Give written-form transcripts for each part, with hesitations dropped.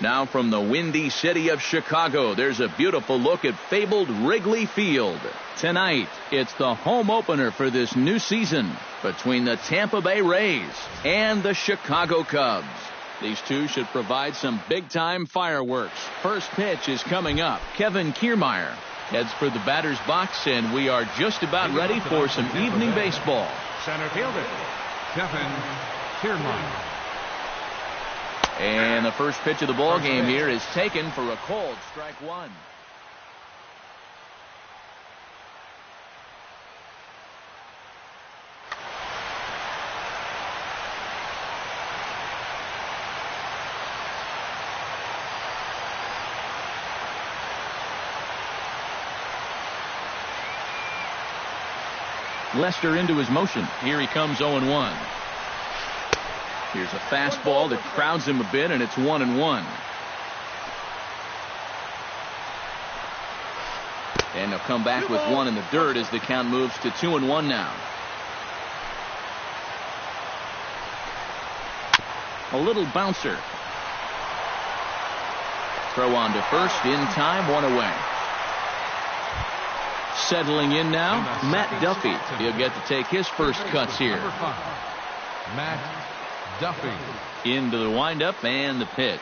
Now from the windy city of Chicago, there's a beautiful look at fabled Wrigley Field. Tonight, it's the home opener for this new season between the Tampa Bay Rays and the Chicago Cubs. These two should provide some big-time fireworks. First pitch is coming up. Kevin Kiermaier heads for the batter's box, and we are just about ready for some evening baseball. Center fielder, Kevin Kiermaier. And the first pitch of the ball game here is taken for a cold strike one. Lester into his motion. Here he comes 0-1. Here's a fastball that crowds him a bit, and it's 1-1. And they'll come back with one in the dirt as the count moves to 2-1 now. A little bouncer. Throw on to first, in time, one away. Settling in now, Matt Duffy. He'll get to take his first cuts here. Matt Duffy. Into the windup and the pitch.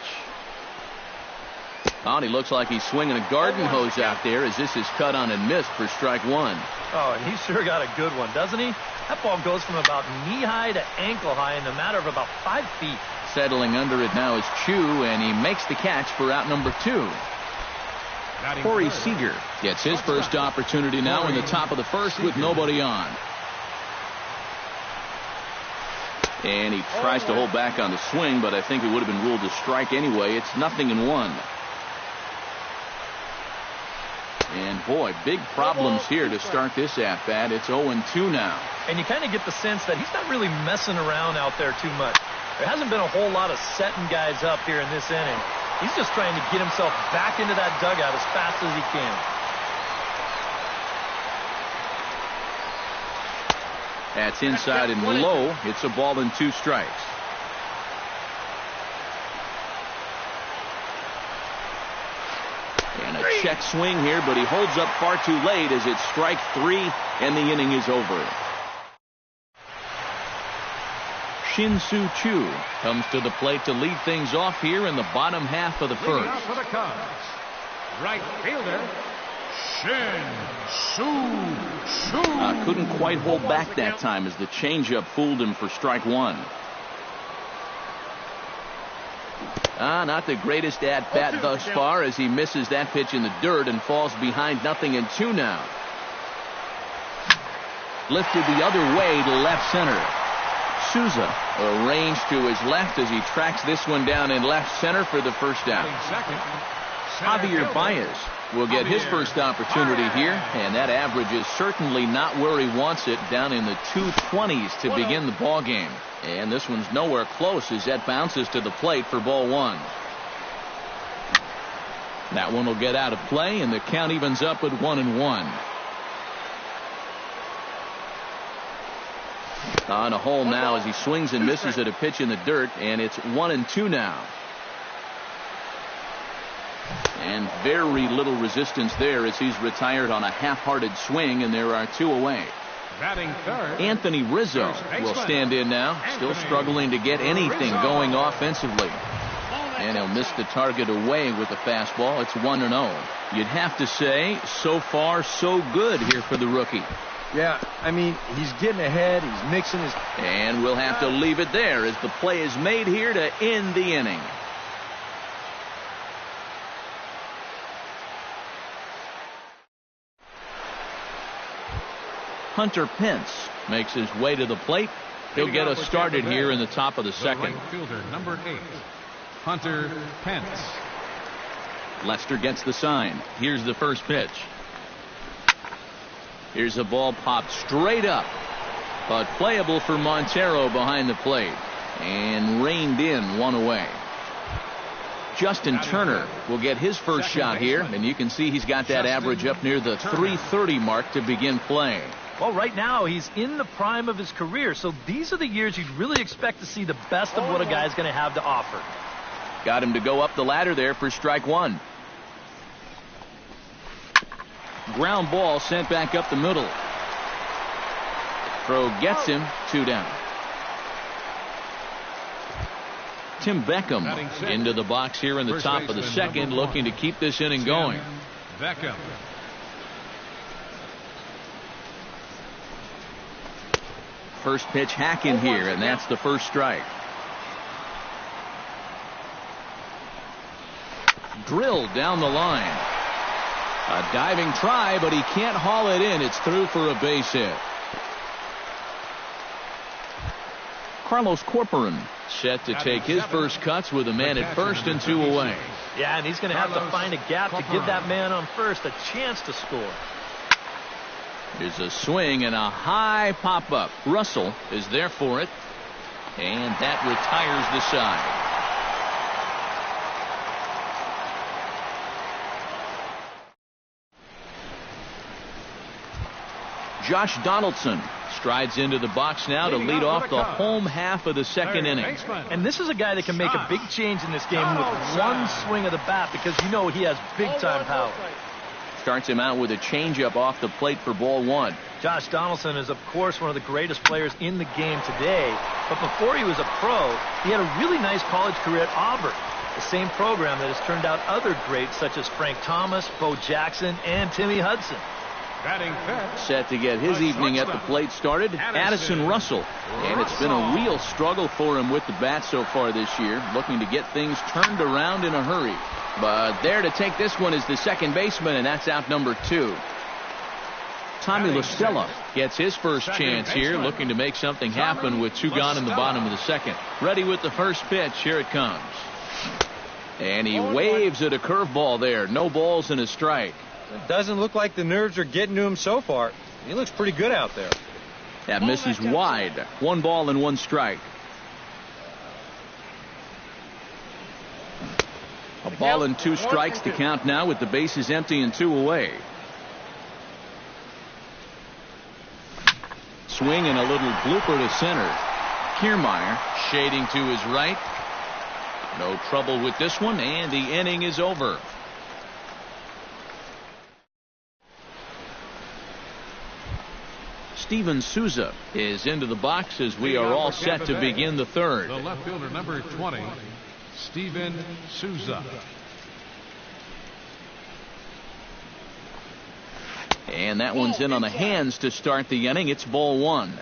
Oh, he looks like he's swinging a garden hose out there as this is cut on and missed for strike one. Oh, and he sure got a good one, doesn't he? That ball goes from about knee-high to ankle-high in a matter of about 5 feet. Settling under it now is Chu, and he makes the catch for out number 2. Corey Seager gets his first opportunity now in the top of the first with nobody on. And he tries to hold back on the swing, but I think it would have been ruled a strike anyway. It's 0-1. And boy, big problems here to start this at-bat. It's 0-2 now. And you kind of get the sense that he's not really messing around out there too much. There hasn't been a whole lot of setting guys up here in this inning. He's just trying to get himself back into that dugout as fast as he can. That's inside and low. It's a ball and 2 strikes. And a check swing here, but he holds up far too late as it's strike 3 and the inning is over. Shin-Soo Choo comes to the plate to lead things off here in the bottom half of the first. For the Cubs, right fielder, Shin-Soo Choo. Couldn't quite hold back that time as the changeup fooled him for strike 1. Not the greatest at-bat thus far as he misses that pitch in the dirt and falls behind 0-2 now. Lifted the other way to left center. Souza arranged to his left as he tracks this one down in left center for the first out. Javier Baez will get his first opportunity here, and that average is certainly not where he wants it, down in the 220s to begin the ball game. And this one's nowhere close as that bounces to the plate for ball 1. That one will get out of play, and the count evens up at 1-1. On a hole now as he swings and misses at a pitch in the dirt, and it's 1-2 now. And very little resistance there as he's retired on a half-hearted swing, and there are 2 away. Batting third, Anthony Rizzo will stand in now, still struggling to get anything going offensively. And he'll miss the target away with the fastball. It's 1-0. You'd have to say, so far, so good here for the rookie. Yeah, I mean, he's getting ahead. He's mixing his... And we'll have to leave it there as the play is made here to end the inning. Hunter Pence makes his way to the plate. He'll get us started here in the top of the second. Right fielder, number 8, Hunter Pence. Lester gets the sign. Here's the first pitch. Here's a ball popped straight up, but playable for Montero behind the plate, and reined in 1 away. Justin Turner will get his first shot here, and you can see he's got that average up near the 330 mark to begin play. Well, right now he's in the prime of his career, so these are the years you'd really expect to see the best of what a guy's going to have to offer. Got him to go up the ladder there for strike one. Ground ball sent back up the middle. Throw gets him, 2 down. Tim Beckham into the box here in the top of the second, looking to keep this inning going. Beckham. First pitch hacking here, and that's the first strike. Drilled down the line. A diving try, but he can't haul it in. It's through for a base hit. Carlos Corcoran set to take his first cuts with a man at first and 2 away. Yeah, and he's going to have to find a gap to give that man on first a chance to score. There's a swing and a high pop-up. Russell is there for it, and that retires the side. Josh Donaldson strides into the box now to lead off the home half of the second inning. And this is a guy that can make a big change in this game with one swing of the bat, because you know he has big-time power. Starts him out with a changeup off the plate for ball one. Josh Donaldson is, of course, one of the greatest players in the game today. But before he was a pro, he had a really nice college career at Auburn, the same program that has turned out other greats such as Frank Thomas, Bo Jackson, and Timmy Hudson. Set to get his evening at the plate started, Addison Russell. And it's been a real struggle for him with the bat so far this year, looking to get things turned around in a hurry. But there to take this one is the second baseman, and that's out number 2. Tommy La Stella gets his first chance here, looking to make something happen with 2 gone in the bottom of the second. Ready with the first pitch. Here it comes. And he waves at a curveball there. No balls and a strike. It doesn't look like the nerves are getting to him so far. He looks pretty good out there. That misses wide. 1 ball and 1 strike. A ball and 2 strikes to count now with the bases empty and 2 away. Swing and a little blooper to center. Kiermaier shading to his right. No trouble with this one, and the inning is over. Steven Souza is into the box as we are all set to begin the third. The left fielder, number 20, Steven Souza. And that one's in on the hands to start the inning. It's ball 1.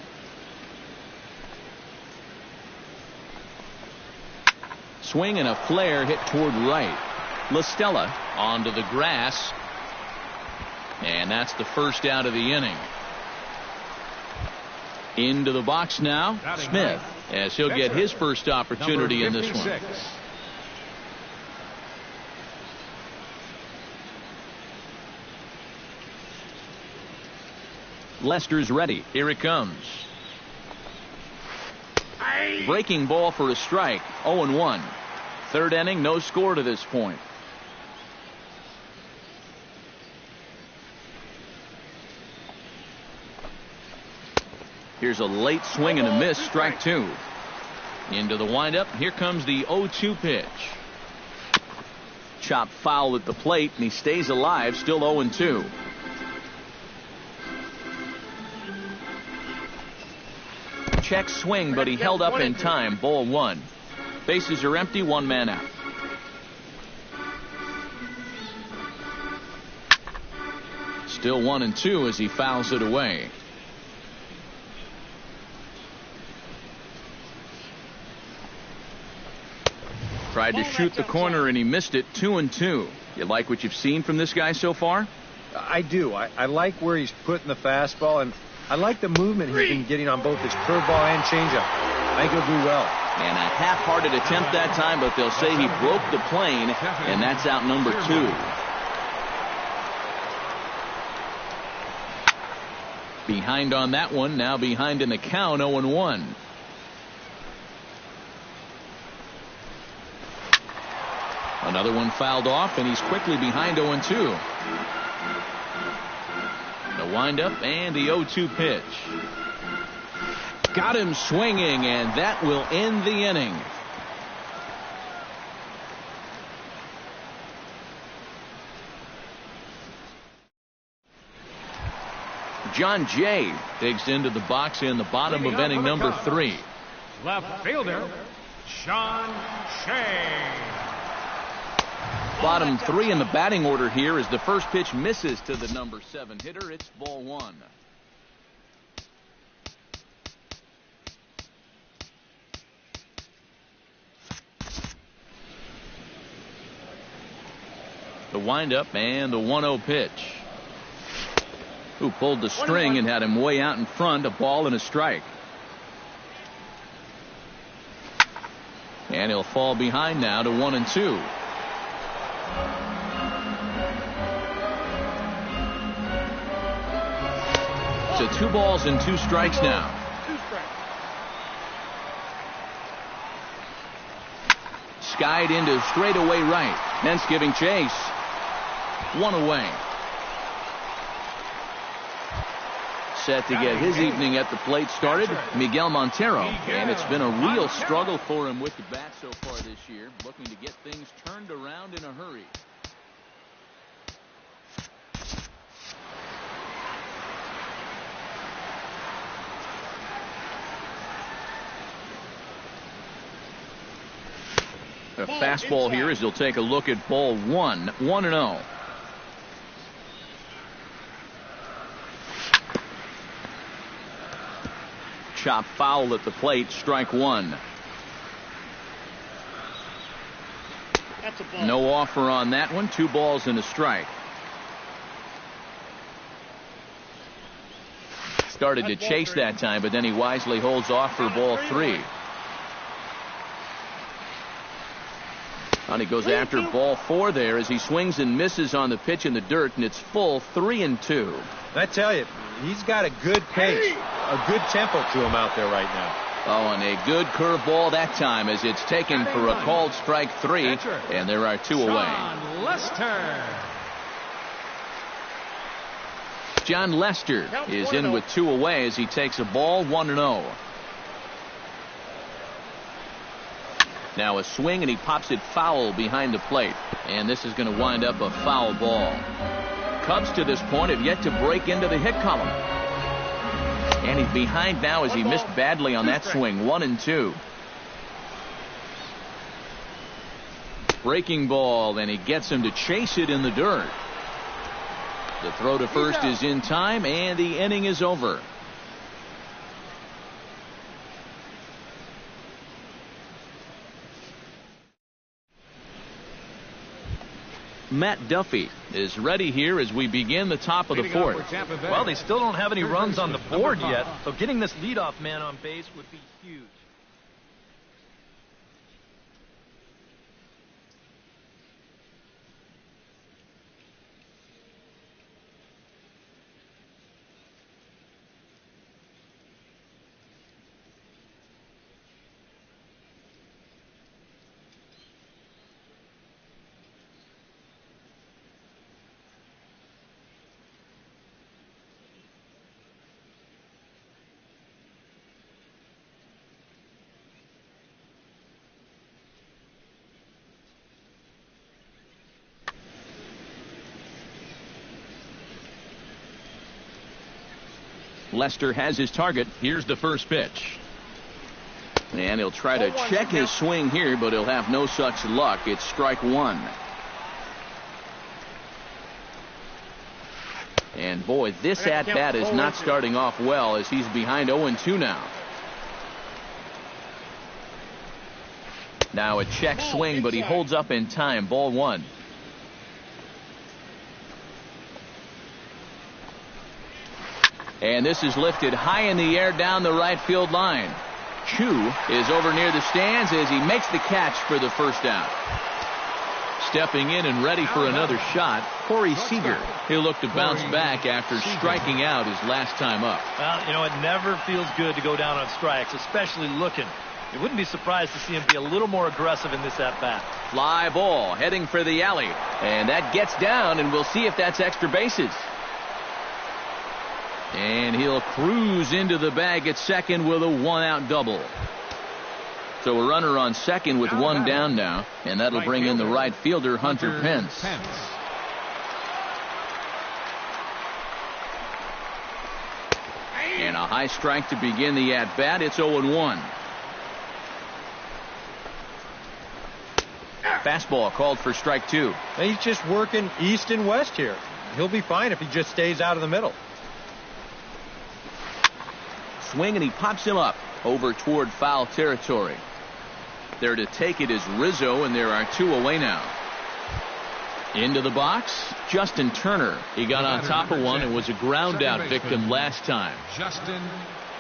Swing and a flare hit toward right. La Stella onto the grass. And that's the first out of the inning. Into the box now, Smith, as he'll get his first opportunity in this one. Lester's ready. Here it comes. Breaking ball for a strike. 0-1. Third inning, no score to this point. Here's a late swing and a miss. Strike 2. Into the windup. Here comes the 0-2 pitch. Chop foul at the plate, and he stays alive. Still 0-2. Check swing, but he held up in time. Ball 1. Bases are empty. 1 man out. Still 1-2 as he fouls it away. Tried to shoot the corner and he missed it. 2-2. You like what you've seen from this guy so far? I do. I like where he's putting the fastball, and I like the movement he's been getting on both his curveball and changeup. I think he'll do well. And a half-hearted attempt that time, but they'll say he broke the plane, and that's out number 2. Behind on that one, now behind in the count. 0-1. Another one fouled off, and he's quickly behind. 0-2. The windup and the 0-2 pitch. Got him swinging, and that will end the inning. John Jay digs into the box in the bottom of inning number 3. Left fielder, John Jay. Bottom 3 in the batting order here as the first pitch misses to the number 7 hitter. It's ball 1. The windup and the 1-0 pitch. Who pulled the string and had him way out in front, a ball and a strike. And he'll fall behind now to 1-2. So 2 balls and 2 strikes now. Skied into straightaway right. Hence giving chase. 1 away. Set to get his evening at the plate started, Miguel Montero. And it's been a real struggle for him with the bat so far this year. Looking to get things turned around in a hurry. A fastball here as he'll take a look at ball 1. 1-0. Chop foul at the plate, strike 1. No offer on that one. 2 balls and a strike. Started to chase that time, but then he wisely holds off for ball 3. And he goes after ball 4 there as he swings and misses on the pitch in the dirt, and it's full 3-2. I tell you, he's got a good pace, a good tempo to him out there right now. Oh, and a good curveball that time as it's taken for a called strike 3, and there are 2 away. John Lester is in with 2 away as he takes a ball. 1-0. Now a swing, and he pops it foul behind the plate. And this is going to wind up a foul ball. Cubs to this point have yet to break into the hit column. And he's behind now as he missed badly on that swing. 1-2. Breaking ball, and he gets him to chase it in the dirt. The throw to first is in time, and the inning is over. Matt Duffy is ready here as we begin the top of the 4th. Well, they still don't have any runs on the board yet, so getting this leadoff man on base would be huge. Lester has his target. Here's the first pitch. And he'll try to check his swing here, but he'll have no such luck. It's strike 1. And boy, this at-bat is not starting off well as he's behind 0-2 now. Now a check swing, but he holds up in time. Ball 1. And this is lifted high in the air down the right field line. Chu is over near the stands as he makes the catch for the first out. Stepping in and ready for another shot, Corey Seager. He'll look to bounce back after striking out his last time up. Well, you know, it never feels good to go down on strikes, especially looking. You wouldn't be surprised to see him be a little more aggressive in this at-bat. Fly ball heading for the alley. And that gets down, and we'll see if that's extra bases. And he'll cruise into the bag at second with a 1-out double. So a runner on second with 1 down now, and that'll bring in the right fielder, Hunter Pence. And a high strike to begin the at-bat. It's 0-1. Fastball called for strike 2. He's just working east and west here. He'll be fine if he just stays out of the middle. Swing, and he pops him up over toward foul territory. There to take it is Rizzo, and there are 2 away now. Into the box, Justin Turner. He got on top of one and was a ground out victim last time. Justin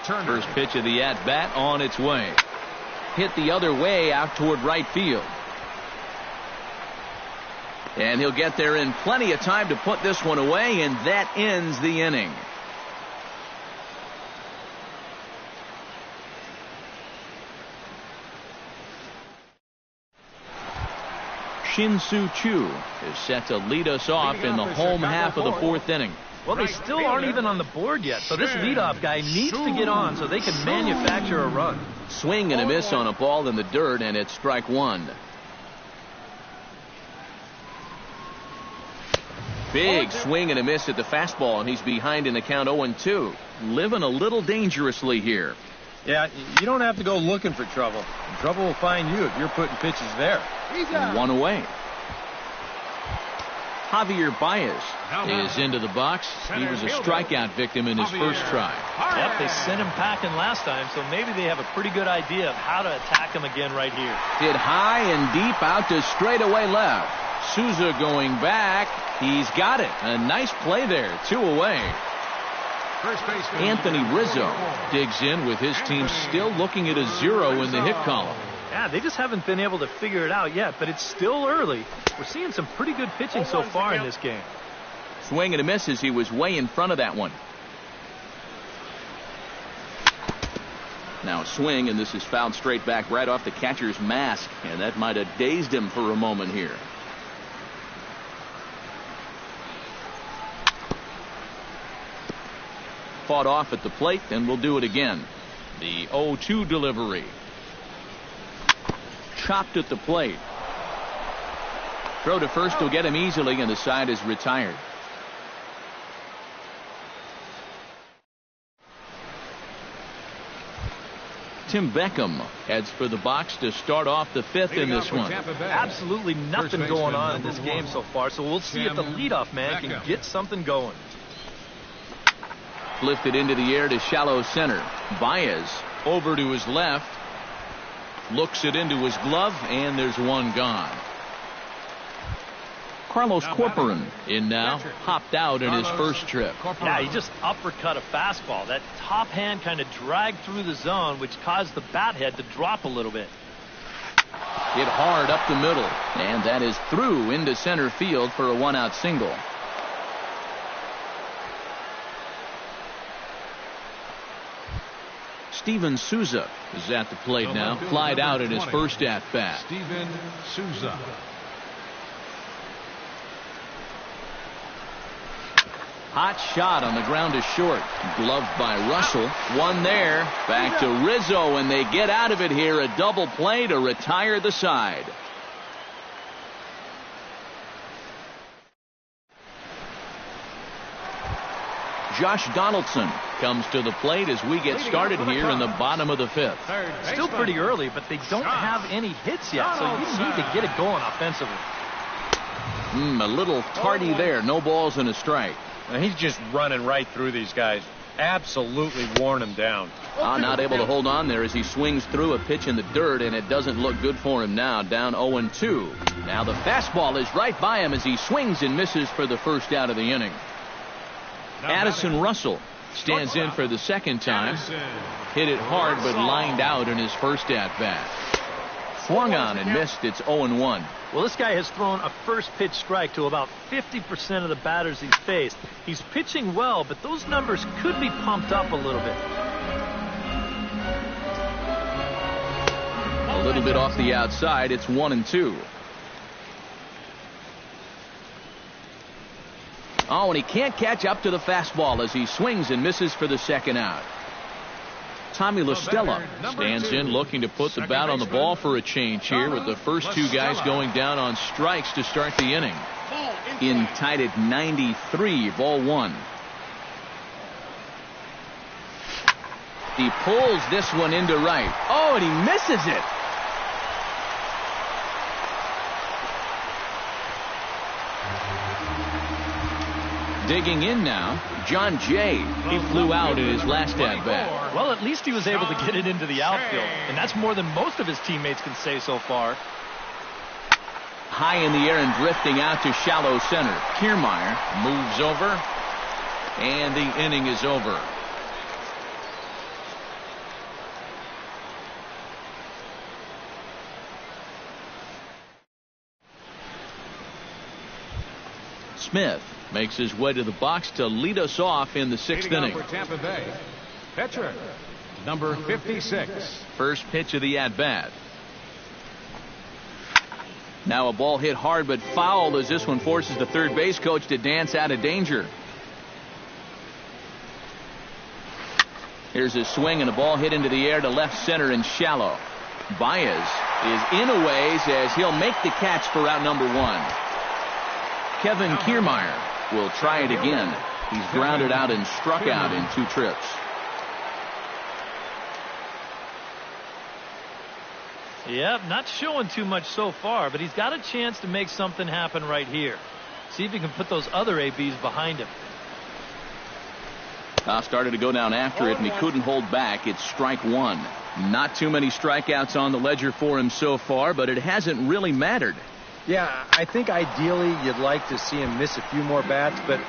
Turner. First pitch of the at-bat on its way. Hit the other way out toward right field. And he'll get there in plenty of time to put this one away, and that ends the inning. Shin-Soo Choo is set to lead us off in the home half of the 4th inning. Well, they still aren't even on the board yet, so this leadoff guy needs to get on so they can manufacture a run. Swing and a miss on a ball in the dirt, and it's strike 1. Big swing and a miss at the fastball, and he's behind in the count 0-2. Living a little dangerously here. Yeah, you don't have to go looking for trouble. Trouble will find you if you're putting pitches there. 1 away. Javier Baez is into the box. He was a strikeout victim in his first try. Yep, they sent him packing last time, so maybe they have a pretty good idea of how to attack him again right here. Hit high and deep out to straightaway left. Souza going back. He's got it. A nice play there. 2 away. Anthony Rizzo digs in with his team still looking at a 0 in the hit column. Yeah, they just haven't been able to figure it out yet, but it's still early. We're seeing some pretty good pitching so far in this game. Swing and a miss as he was way in front of that one. Now a swing, and this is fouled straight back right off the catcher's mask, and that might have dazed him for a moment here. Fought off at the plate, and we'll do it again. The 0-2 delivery. Chopped at the plate. Throw to first will get him easily, and the side is retired. Tim Beckham heads for the box to start off the 5th in this one. Absolutely nothing going on in this game so far, so we'll see if the leadoff man can get something going. Lifted into the air to shallow center. Baez over to his left. Looks it into his glove, and there's one gone. Carlos Corporan in now. Hopped out in his first trip. Yeah, he just uppercut a fastball. That top hand kind of dragged through the zone, which caused the bat head to drop a little bit. Hit hard up the middle, and that is through into center field for a 1-out single. Steven Souza is at the plate now. Flied out in his first at-bat. Steven Souza. Hot shot on the ground to short. Gloved by Russell. One there. Back to Rizzo, and they get out of it here. A double play to retire the side. Josh Donaldson comes to the plate as we get started here in the bottom of the 5th. Still pretty early, but they don't have any hits yet, so you need to get it going offensively. A little tardy there. No balls and a strike. Now he's just running right through these guys. Absolutely worn them down. Not able to hold on there as he swings through a pitch in the dirt, and it doesn't look good for him now. Down 0-2. Now the fastball is right by him as he swings and misses for the first out of the inning. Addison Russell stands in for the second time. Hit it hard but lined out in his first at-bat. Swung on and missed. It's 0-1. Well, this guy has thrown a first pitch strike to about 50% of the batters he's faced. He's pitching well, but those numbers could be pumped up a little bit. A little bit off the outside. It's 1-2. Oh, and he can't catch up to the fastball as he swings and misses for the second out. Tommy La Stella stands in looking to put the bat on the ball for a change here with the first 2 guys going down on strikes to start the inning. In tied at 93, ball 1. He pulls this one into right. Oh, and he misses it. Digging in now, John Jay. He flew out in his last at-bat. Well, at least he was able to get it into the outfield, and that's more than most of his teammates can say so far. High in the air and drifting out to shallow center. Kiermaier moves over, and the inning is over. Smith makes his way to the box to lead us off in the sixth inning. For Tampa Bay, pitcher number 56. First pitch of the at-bat. Now a ball hit hard but foul as this one forces the third base coach to dance out of danger. Here's a swing and a ball hit into the air to left center and shallow. Baez is in a ways as he'll make the catch for out number one. Kevin Kiermaier will try it again. He's grounded out and struck out in 2 trips. Yep, not showing too much so far, but he's got a chance to make something happen right here. See if he can put those other ABs behind him. Started to go down after it, and he couldn't hold back. It's strike one. Not too many strikeouts on the ledger for him so far, but it hasn't really mattered. Yeah, I think ideally you'd like to see him miss a few more bats, but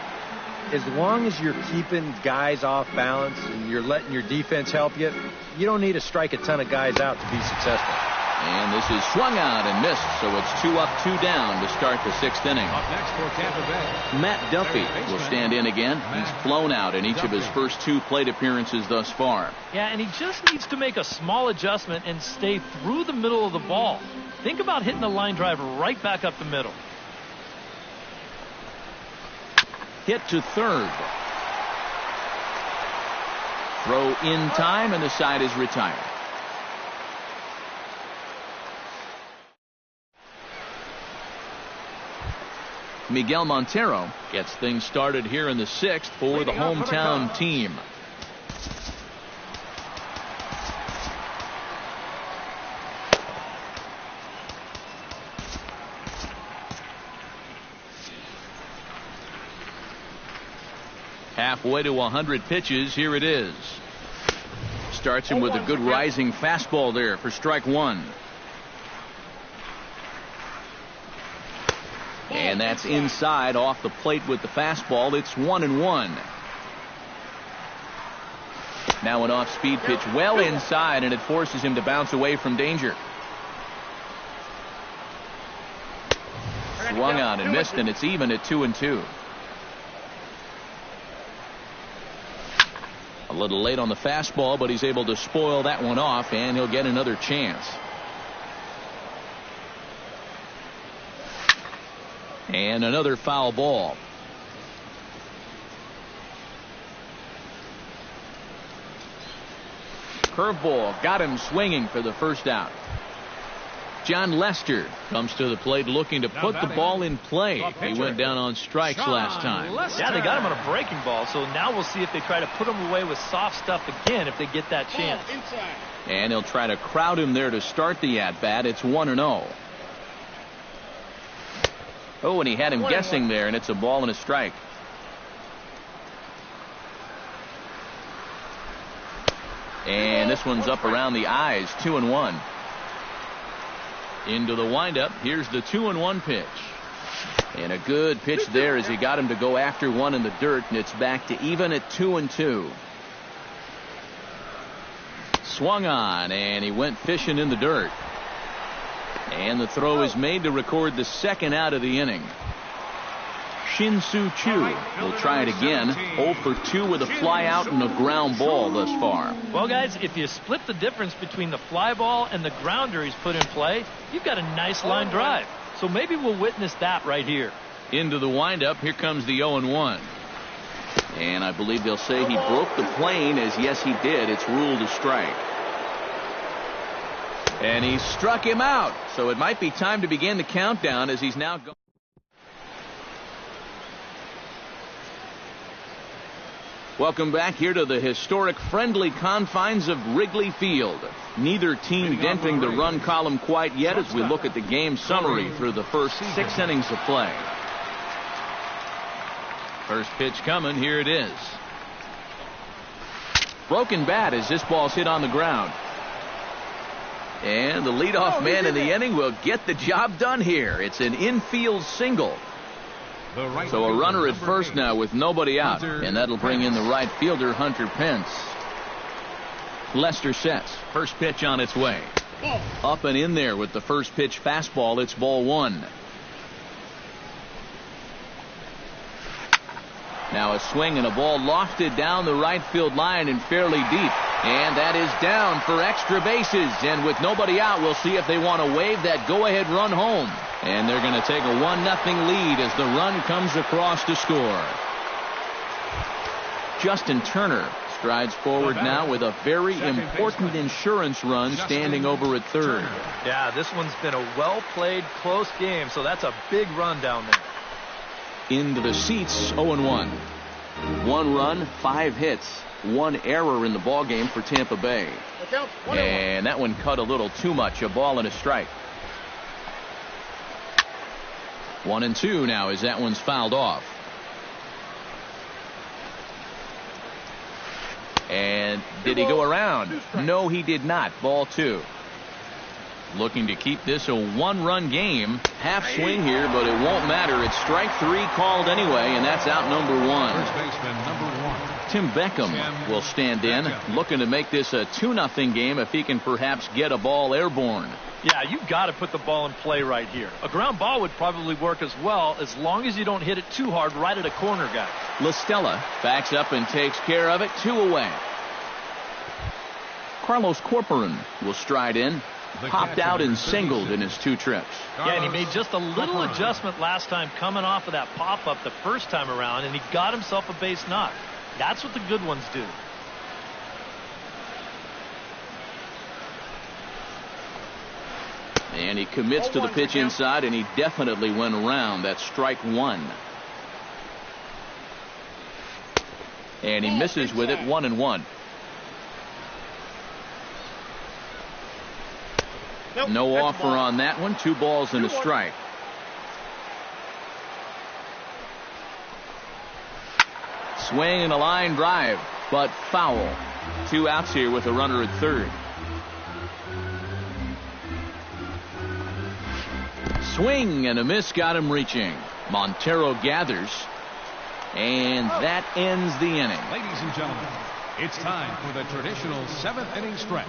as long as you're keeping guys off balance and you're letting your defense help you, you don't need to strike a ton of guys out to be successful. And this is swung out and missed, so it's 2 up, 2 down to start the sixth inning. Up next for Tampa Bay, Matt Duffy will stand in again. He's flown out in each of his first 2 plate appearances thus far. Yeah, and he just needs to make a small adjustment and stay through the middle of the ball. Think about hitting the line drive right back up the middle. Hit to third. Throw in time, and the side is retired. Miguel Montero gets things started here in the sixth for the hometown team. Halfway to 100 pitches. Here it is. Starts him with a good rising fastball there for strike one. And that's inside off the plate with the fastball. It's 1-1. Now an off-speed pitch well inside, and it forces him to bounce away from danger. Swung on and missed, and it's even at 2-2. A little late on the fastball, but he's able to spoil that one off, and he'll get another chance. And another foul ball. Curveball got him swinging for the first out. John Lester comes to the plate looking to put the ball in play. He went down on strikes last time. Yeah, they got him on a breaking ball, so now we'll see if they try to put him away with soft stuff again if they get that chance. And he'll try to crowd him there to start the at-bat. It's 1-0. Oh, and he had him guessing there, and it's a ball and a strike. And this one's up around the eyes, 2-1. Into the windup. Here's the 2-1 pitch. And a good pitch there as he got him to go after one in the dirt, and it's back to even at 2-2. Swung on, and he went fishing in the dirt. And the throw is made to record the second out of the inning. Shin-Soo Choo will try it again. 0 for 2 with a fly out and a ground ball thus far. Well, guys, if you split the difference between the fly ball and the grounder he's put in play, you've got a nice line drive. So maybe we'll witness that right here. Into the windup. Here comes the 0-1. And I believe they'll say he broke the plane, as yes, he did. It's ruled a strike. And he struck him out. So it might be time to begin the countdown as he's now going. Welcome back here to the historic friendly confines of Wrigley Field. Neither team denting the run column quite yet as we look at the game summary through the first 6 innings of play. First pitch coming. Here it is. Broken bat as this ball's hit on the ground. And the leadoff man in the inning will get the job done here. It's an infield single. So a runner at first now with nobody out, and that'll bring in the right fielder, Hunter Pence. Lester sets. First pitch on its way. Up and in there with the first pitch fastball. It's ball 1. Now a swing and a ball lofted down the right field line and fairly deep. And that is down for extra bases. And with nobody out, we'll see if they want to wave that go-ahead run home. And they're going to take a 1-0 lead as the run comes across to score. Justin Turner strides forward now with a very important insurance run standing over at third. Yeah, this one's been a well-played, close game, so that's a big run down there. Into the seats, 0-1. 1 run, 5 hits, 1 error in the ball game for Tampa Bay. And that one cut a little too much. A ball and a strike. 1-2 now as that one's fouled off. And did he go around? No, he did not. Ball 2. Looking to keep this a 1-run game. Half swing here, but it won't matter. It's strike 3 called anyway, and that's out number 1. First baseman, number 1. Tim Beckham will stand in, looking to make this a 2-0 game if he can perhaps get a ball airborne. Yeah, you've got to put the ball in play right here. A ground ball would probably work as well, as long as you don't hit it too hard right at a corner guy. La Stella backs up and takes care of it. 2 away. Carlos Corporan will stride in. Popped out and singled in his 2 trips. Yeah, and he made just a little adjustment last time coming off of that pop-up the first time around, and he got himself a base knock. That's what the good ones do. And he commits to the pitch inside, and he definitely went around. That's strike 1. And he misses with it. 1-1. No offer on that one. 2 balls and a strike. Swing and a line drive, but foul. 2 outs here with a runner at third. Swing and a miss got him reaching. Montero gathers, and that ends the inning. Ladies and gentlemen, it's time for the traditional 7th inning stretch.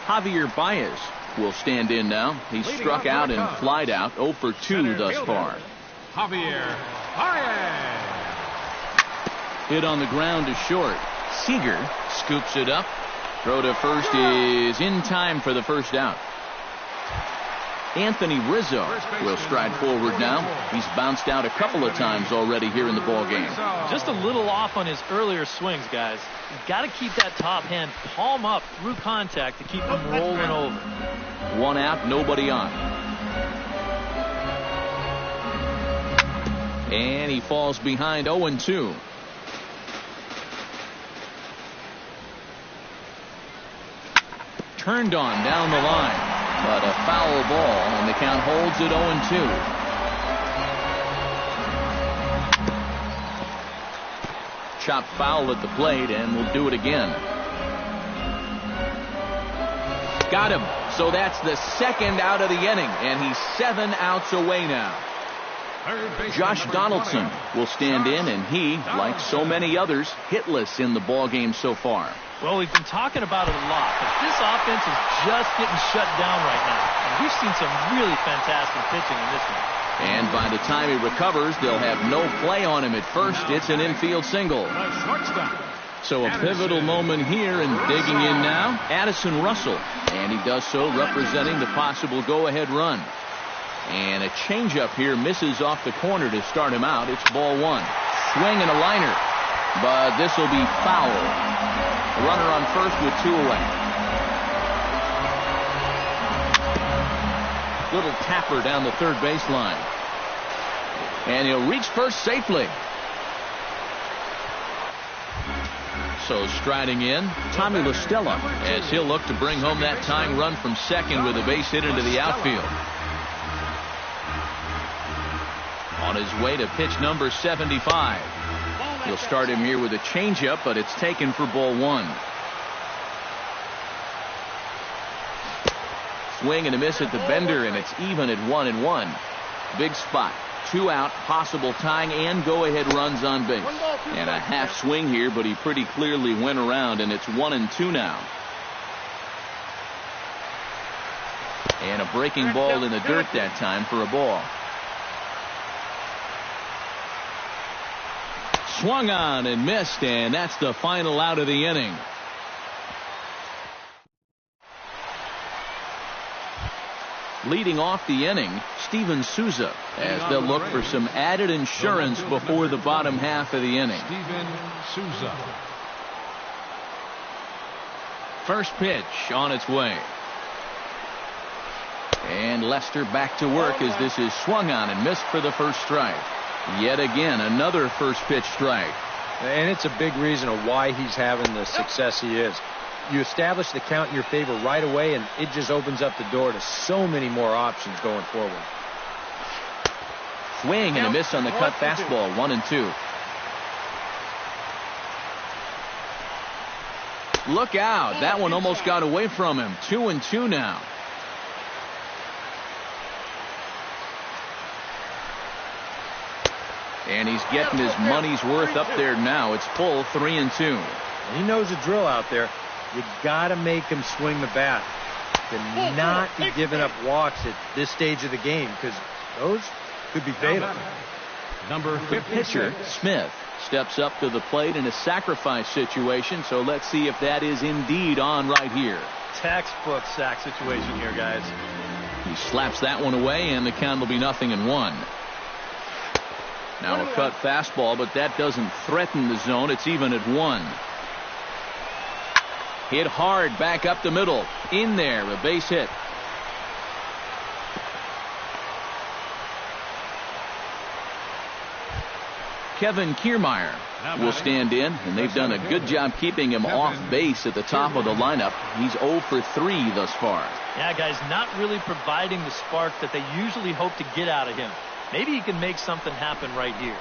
Javier Baez will stand in now. He's struck out and flied out. 0 for 2 thus far. Javier Baez. Hit on the ground to short. Seager scoops it up. Throw to first is in time for the first out. Anthony Rizzo will stride forward now. He's bounced out a couple of times already here in the ball game. Just a little off on his earlier swings, guys. You've got to keep that top hand palm up through contact to keep him rolling over. 1 out, nobody on. And he falls behind 0-2. Turned on down the line. But a foul ball, and the count holds at 0-2. Chopped foul at the plate, and we'll do it again. Got him. So that's the 2nd out of the inning, and he's 7 outs away now. Josh Donaldson will stand in, and he, like so many others, hitless in the ball game so far. Well, we've been talking about it a lot, but this offense is just getting shut down right now. And we've seen some really fantastic pitching in this one. And by the time he recovers, they'll have no play on him at first. It's an infield single. So a pivotal moment here, and digging in now, Addison Russell. And he does so representing the possible go-ahead run. And a changeup here misses off the corner to start him out. It's ball 1. Swing and a liner. But this will be foul. Runner on first with 2 away. little tapper down the third baseline. And he'll reach first safely. So striding in, Tommy La Stella, as he'll look to bring home that tying run from second with a base hit into the outfield. On his way to pitch number 75. He'll start him here with a changeup, but it's taken for ball one. Swing and a miss at the bender, and it's even at 1-1. Big spot. 2 out, possible tying and go-ahead runs on base. And a half swing here, but he pretty clearly went around, and it's 1-2 now. And a breaking ball in the dirt that time for a ball. Swung on and missed, and that's the final out of the inning. Leading off the inning, Steven Souza, as they'll look for some added insurance before the bottom half of the inning. Steven Souza. First pitch on its way. And Lester back to work as this is swung on and missed for the first strike. Yet again, another first pitch strike. And it's a big reason of why he's having the success he is. You establish the count in your favor right away, and it just opens up the door to so many more options going forward. Swing and a miss on the cut fastball, 1-2. Look out. That one almost got away from him. 2-2 now. And he's getting his money's worth up there now. It's full, 3-2. He knows the drill out there. You got to make him swing the bat. Cannot be giving up walks at this stage of the game, because those could be fatal. Number 50. Pitcher Smith steps up to the plate in a sacrifice situation, so let's see if that is indeed on right here. Textbook sack situation here, guys. He slaps that one away, and the count will be 0-1. Now a cut fastball, but that doesn't threaten the zone. It's even at 1. Hit hard back up the middle. In there, a base hit. Kevin Kiermaier will stand in, and they've done a good job keeping him off base at the top of the lineup. He's 0 for 3 thus far. Yeah, guys, not really providing the spark that they usually hope to get out of him. Maybe he can make something happen right here.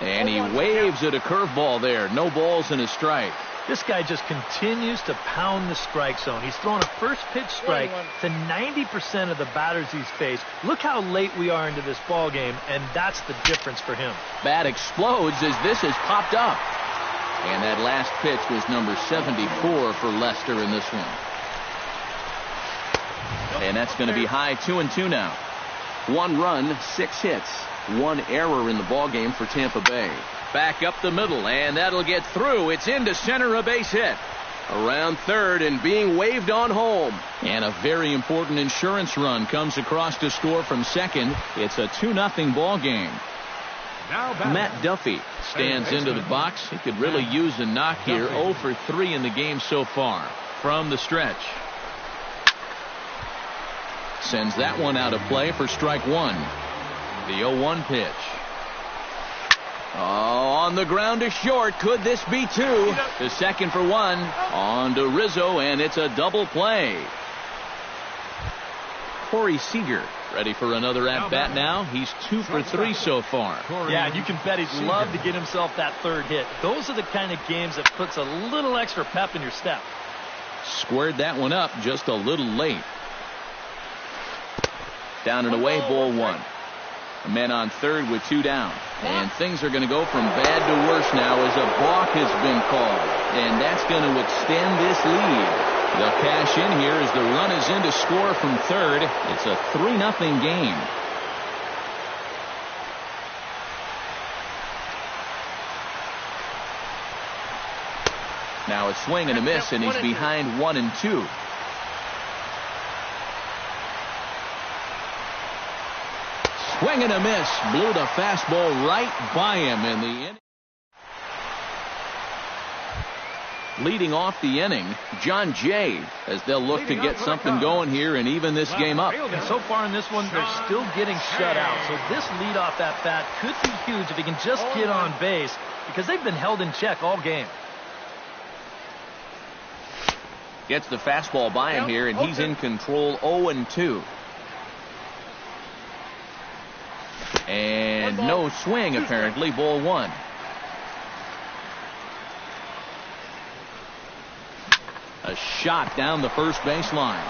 And he waves at a curveball there. No balls and a strike. This guy just continues to pound the strike zone. He's thrown a first pitch strike to 90% of the batters he's faced. Look how late we are into this ball game, and that's the difference for him. Bat explodes as this has popped up. And that last pitch was number 74 for Lester in this one. And that's going to be high, 2-2 now. 1 run, 6 hits, 1 error in the ball game for Tampa Bay. Back up the middle, and that'll get through. It's into center, a base hit. Around third and being waved on home. And a very important insurance run comes across to score from second. It's a 2-0 ball game. Matt Duffy stands into the box. He could really use a knock here. 0 for 3 in the game so far from the stretch. Sends that one out of play for strike 1. The 0-1 pitch. Oh, on the ground to short. Could this be 2? To second for 1. On to Rizzo, and it's a double play. Corey Seager ready for another at-bat now. He's 2 for 3 so far. Yeah, you can bet he'd love to get himself that third hit. Those are the kind of games that puts a little extra pep in your step. Squared that one up just a little late. Down and away, ball 1. A man on third with 2 down. And things are going to go from bad to worse now as a balk has been called. And that's going to extend this lead. They'll cash in here as the run is in to score from third. It's a 3-0 game. Now a swing and a miss, and he's behind 1-2. Swing and a miss. Blew the fastball right by him in the inning. Leading off the inning, John Jay, as they'll look to get something going here and even this game up. And so far in this one, they're still getting shut out. So this leadoff at bat could be huge if he can just get on base, because they've been held in check all game. Gets the fastball by him here, and he's in control. 0-2. And no swing, apparently. Ball 1. A shot down the first baseline.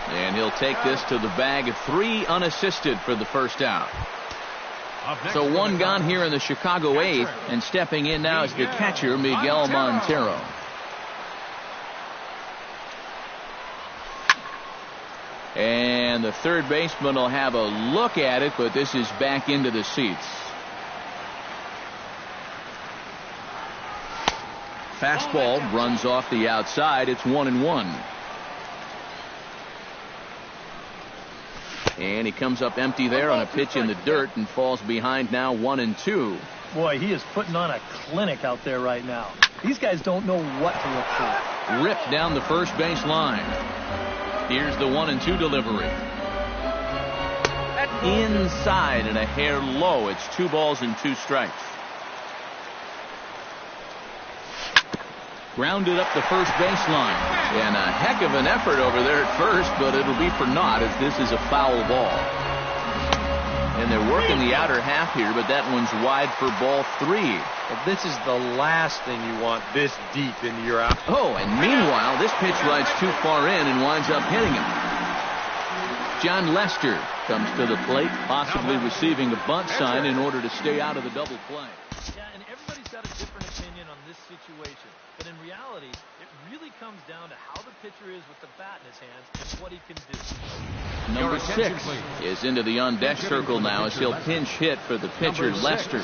And he'll take this to the bag. 3 unassisted for the first out. So 1 gone here in the Chicago 8th. And stepping in now is the catcher, Miguel Montero. And the third baseman will have a look at it, but this is back into the seats. Fastball runs off the outside. It's 1-1. And he comes up empty there on a pitch in the dirt and falls behind now 1-2. Boy, he is putting on a clinic out there right now. These guys don't know what to look for. Ripped down the first base line. Here's the 1-2 delivery. Inside and a hair low. It's 2 balls and 2 strikes. Grounded up the first baseline. And a heck of an effort over there at first, but it'll be for naught as this is a foul ball. And they're working the outer half here, but that one's wide for ball 3. Well, this is the last thing you want this deep into your out. Oh, and meanwhile, this pitch rides too far in and winds up hitting him. John Lester comes to the plate, possibly receiving a bunt sign in order to stay out of the double play. Yeah, and everybody's got a different opinion on this situation. But in reality, it really comes down to how the pitcher is with the bat in his hands and what he can do. Number 6 is into the on-deck circle now as he'll pinch hit for the pitcher, Lester.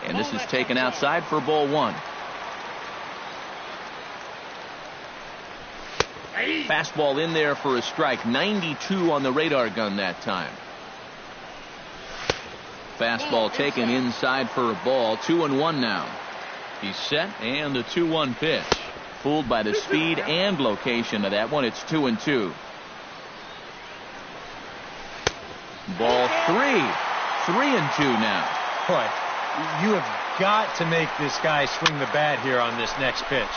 And this is taken outside for ball 1. Fastball in there for a strike. 92 on the radar gun that time. Fastball taken inside for a ball. 2-1 now. He's set, and the 2-1 pitch. Fooled by the speed and location of that one. It's 2-2. Ball 3. 3-2 now. Boy, you have got to make this guy swing the bat here on this next pitch.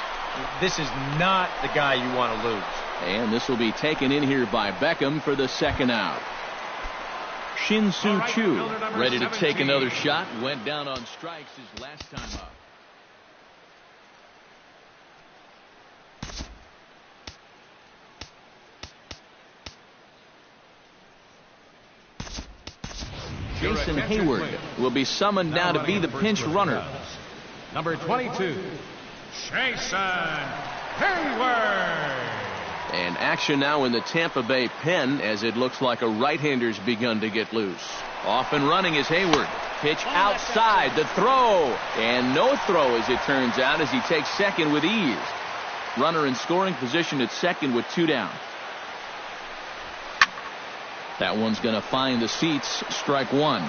This is not the guy you want to lose. And this will be taken in here by Beckham for the second out. Shin-Soo Choo ready to take another shot. Went down on strikes his last time up. Jason Hayward will be summoned now to be the pinch runner. Number 22, Jason Hayward. And action now in the Tampa Bay pen as it looks like a right-hander's begun to get loose. Off and running is Hayward. Pitch outside, the throw. And no throw as it turns out as he takes second with ease. Runner in scoring position at second with 2 down. That one's going to find the seats. Strike 1.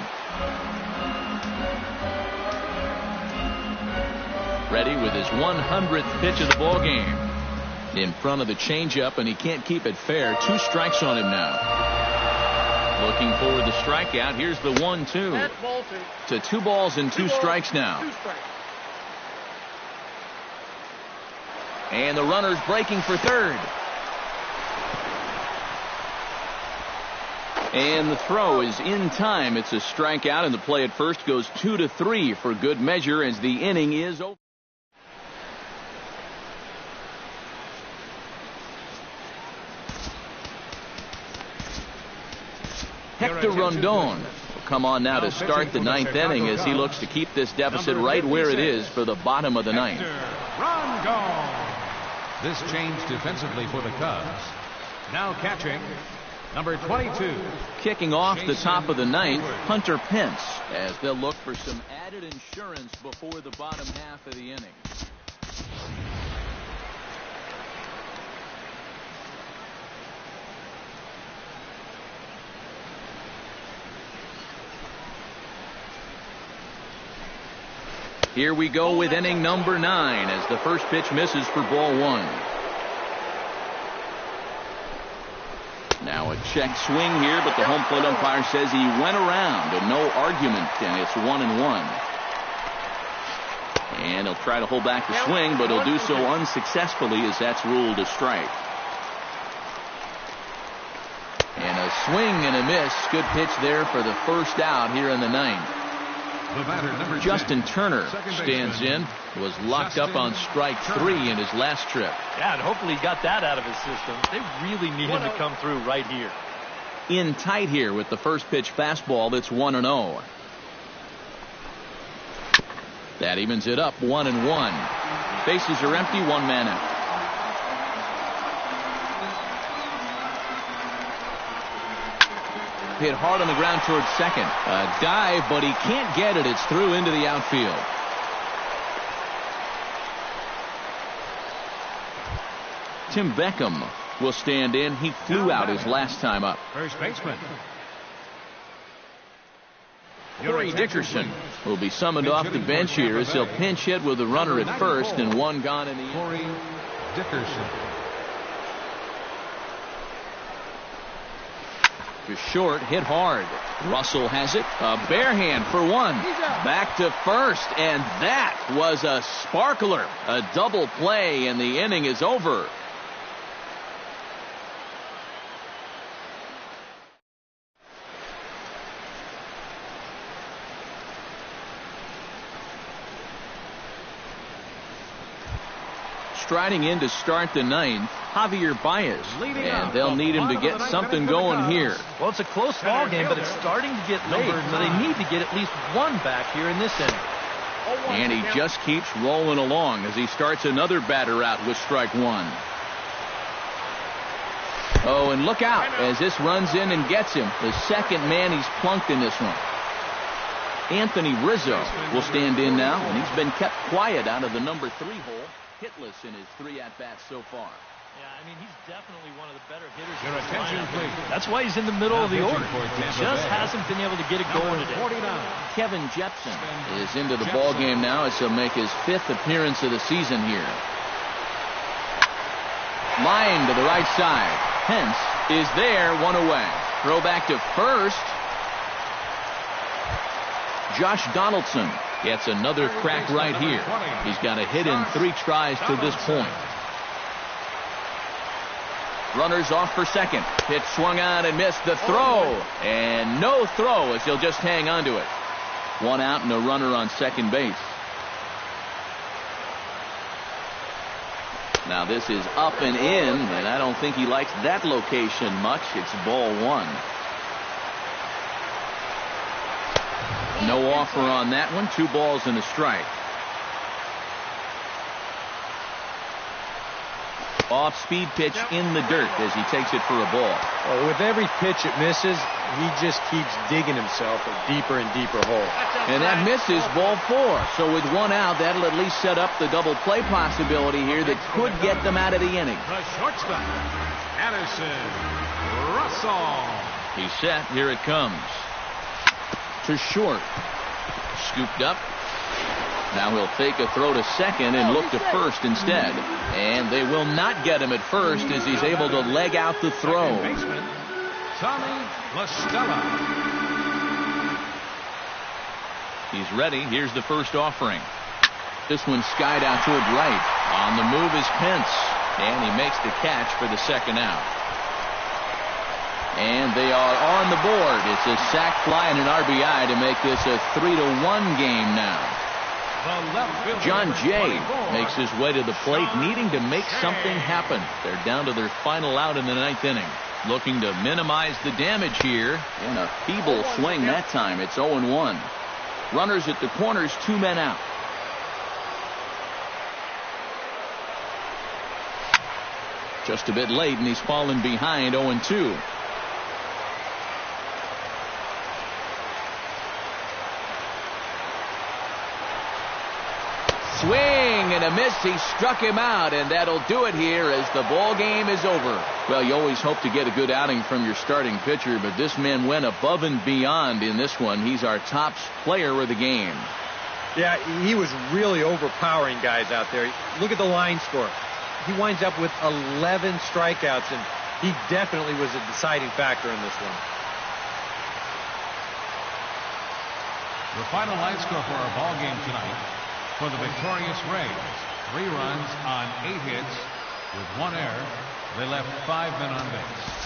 Ready with his 100th pitch of the ball game. In front of the changeup, and he can't keep it fair. 2 strikes on him now. Looking for the strikeout. Here's the 1-2. To 2 balls and 2 strikes now. And the runner's breaking for third. And the throw is in time. It's a strikeout, and the play at first goes 2-3 for good measure as the inning is over. Hector Rondon will come on now to start the 9th inning as he looks to keep this deficit right where it is for the bottom of the 9th. Rondon. This change defensively for the Cubs. Now catching, number 22. Kicking off the top of the 9th, Hunter Pence, as they'll look for some added insurance before the bottom half of the inning. Here we go with inning number 9 as the first pitch misses for ball 1. Now a check swing here, but the home plate umpire says he went around and no argument, and it's 1-1. And he'll try to hold back the swing, but he'll do so unsuccessfully as that's ruled a strike. And a swing and a miss. Good pitch there for the first out here in the 9th. The batter, number Justin 10, Turner stands in. Was locked up on strike 3 in his last trip. Yeah, and hopefully he got that out of his system. They really need him to come through right here. In tight here with the first pitch fastball. That's 1-0. That evens it up 1-1. Bases are empty, 1 man out. Hit hard on the ground towards second. A dive, but he can't get it. It's through into the outfield. Tim Beckham will stand in. He flew out his last time up. First baseman. Corey Dickerson will be summoned off the bench here as he'll pinch hit with a runner at first and 1 gone in the inning. Corey Dickerson. To short, hit hard. Russell has it. A bare hand for 1. Back to first, and that was a sparkler. A double play, and the inning is over. Striding in to start the 9th, Javier Baez, and they'll need him to get something going here. Well, it's a close ball game, but it's starting to get late, so they need to get at least 1 back here in this inning. And he just keeps rolling along as he starts another batter out with strike 1. Oh, and look out as this runs in and gets him. The second man he's plunked in this one. Anthony Rizzo will stand in now, and he's been kept quiet out of the number 3 hole. Hitless in his 3 at-bats so far. Yeah, I mean, he's definitely one of the better hitters. Your attention, please. That's why he's in the middle of the order. He just hasn't been able to get it going today. 49. Kevin Jepson is into the ball game now as he'll make his 5th appearance of the season here. Line to the right side. Pence is there, 1 away. Throw back to first. Josh Donaldson gets another crack right here. He's got a hit in 3 tries to this point. Runners off for second. Pitch swung on and missed. The throw. And no throw as he'll just hang on to it. 1 out and a runner on second base. Now this is up and in, and I don't think he likes that location much. It's ball 1. No offer on that one. 2 balls and a strike. Off-speed pitch in the dirt as he takes it for a ball. Oh, with every pitch it misses, he just keeps digging himself a deeper and deeper hole. And that misses ball 4. So with 1 out, that'll at least set up the double play possibility here that could get them out of the inning. The shortstop, Addison Russell. He's set. Here it comes. To short. Scooped up. Now he'll fake a throw to second and look to first instead. And they will not get him at first as he's able to leg out the throw. Baseman, Tommy LaStella. He's ready. Here's the first offering. This one skied out toward right. On the move is Pence. And he makes the catch for the second out. And they are on the board. It's a sac fly and an RBI to make this a 3-1 game now. John Jay makes his way to the plate, needing to make something happen. They're down to their final out in the 9th inning. Looking to minimize the damage here. In a feeble swing that time. It's 0-1. Runners at the corners, 2 men out. Just a bit late, and he's fallen behind 0-2. Swing and a miss. He struck him out, and that'll do it here as the ball game is over. Well, you always hope to get a good outing from your starting pitcher, but this man went above and beyond in this one. He's our top player of the game. Yeah, he was really overpowering guys out there. Look at the line score. He winds up with 11 strikeouts, and he definitely was a deciding factor in this one. The final line score for our ball game tonight for the victorious Rays. 3 runs on 8 hits with 1 error. They left 5 men on base.